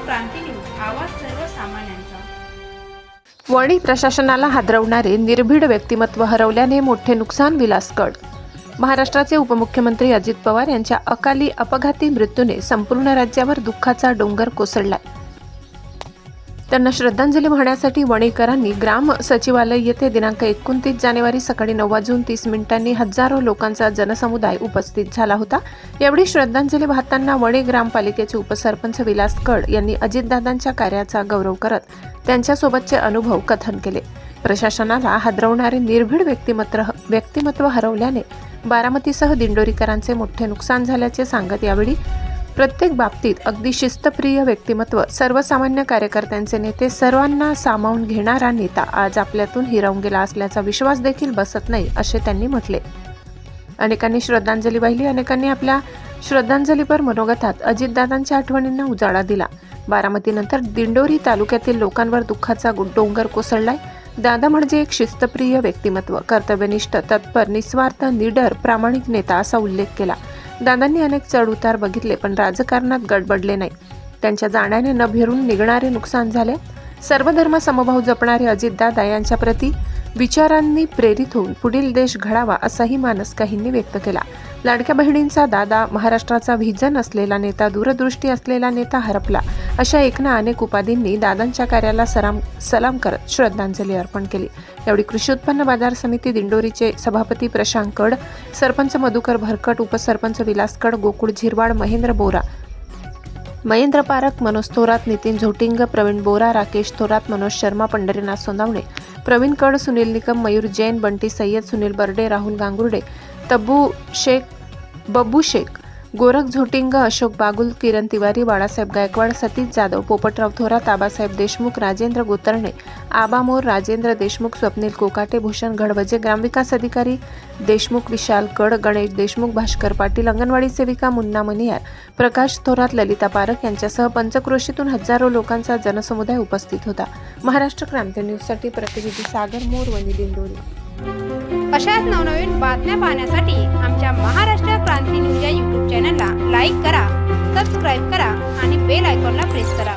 क्रांती news, आवाज सर्वसामान्यांचा। वणी प्रशासनाला हादरवणारे निर्भीड व्यक्तिमत्व हरवल्याने मोठे नुकसान विलासगड। महाराष्ट्राचे उपमुख्यमंत्री अजित पवार यांच्या अकाली अपघाती मृत्यूने संपूर्ण राज्यावर दुःखाचा डोंगर कोसळलाय। त्यांना श्रद्धांजली वाहण्यासाठी वणीकरांनी ग्राम सचिवालय येथे दिनांक 29 जानेवारी सकाळी 9:30 हजारो लोकांचा जनसमुदाय उपस्थित झाला होता। यावेळी श्रद्धांजली वाहताना वणी ग्रामपालिकेचे उपसरपंच विलासगड यांनी अजितदादांच्या कार्याचा गौरव करत त्यांच्यासोबतचे अनुभव कथन केले। प्रशासनाला हादरवणारे निर्भीड व्यक्तिमत्व हरवल्याने बारामतीसह दिंडोरीकरांचे मोठे नुकसान झाल्याचे सांगत यावेळी प्रत्येक बाबतीत अगदी शिस्तप्रिय व्यक्तिमत्व, सर्वसामान्य कार्यकर्त्यांचे नेते, सर्वांना सामावून घेणारा नेता आज आपल्यातून हिरावून गेला असल्याचा विश्वास देखील बसत नाही असे त्यांनी म्हटले। अनेकांनी श्रद्धांजली वाहिली। अनेकांनी आपल्या श्रद्धांजलीपर मनोगतात अजितदादांच्या आठवणींना उजाळा दिला। बारामतीनंतर दिंडोरी तालुक्यातील लोकांवर दुःखाचा डोंगर कोसळलाय। दादा म्हणजे एक शिस्तप्रिय व्यक्तिमत्व, कर्तव्यनिष्ठ, तत्पर, निस्वार्थ, निडर, प्रामाणिक नेता असा उल्लेख केला। दादांनी अनेक चढ उतार बघितले पण राजकारणात गडबडले नाही। त्यांच्या जाण्याने न भिरून निघणारे नुकसान झाले। सर्व धर्म समभाव जपणारे अजितदादा यांच्या प्रति विचारांनी प्रेरित होऊन पुढील देश घडावा असाही मानस काहींनी व्यक्त केला। लाडक्या बहिणींचा दादा, महाराष्ट्राचा व्हिजन असलेला नेता, दूरदृष्टी असलेला नेता हरपला अशा एकना अनेक उपाधींनी दादांच्या कार्याला सलाम करत श्रद्धांजली अर्पण केली। यावेळी कृषी उत्पन्न बाजार समिती दिंडोरीचे सभापती प्रशांत कड, सरपंच मधुकर भरकट, उपसरपंच विलास कड, गोकुळ झिरवाड, महेंद्र बोरा, महेंद्र पारख, मनोज थोरात, नितीन झोटिंग, प्रवीण बोरा, राकेश थोरात, मनोज शर्मा, पंढरीनाथ सोंदावणे, प्रवीण कड, सुनील निकम, मयूर जैन, बंटी सय्यद, सुनील बर्डे, राहुल गांगुर्डे, तब्बू शेख, बब्बू शेख, गोरख झोटिंग, अशोक बागुल, किरण तिवारी, बाळासाहेब गायकवाड, सतीश जाधव, पोपटराव थोरात, आबासाहेब देशमुख, राजेंद्र गोतरणे, आबा मोर, राजेंद्र देशमुख, स्वप्नील कोकाटे, भूषण घडवजे, ग्रामविकास अधिकारी देशमुख, विशाल कड, गणेश देशमुख, भास्कर पाटील, अंगणवाडी सेविका मुन्ना मनियार, प्रकाश थोरात, ललिता पारख यांच्यासह पंचक्रोशीतून हजारो लोकांचा जनसमुदाय उपस्थित होता। महाराष्ट्र क्रांती न्यूजसाठी प्रतिनिधी सागर मोर, वणी, दिंडोरी। अशाच नवनवीन बातम्या पाहण्यासाठी आमच्या महाराष्ट्र क्रांती न्यूज या YouTube चॅनलला लाईक करा, सबस्क्राईब करा आणि बेल आयकॉनला प्रेस करा।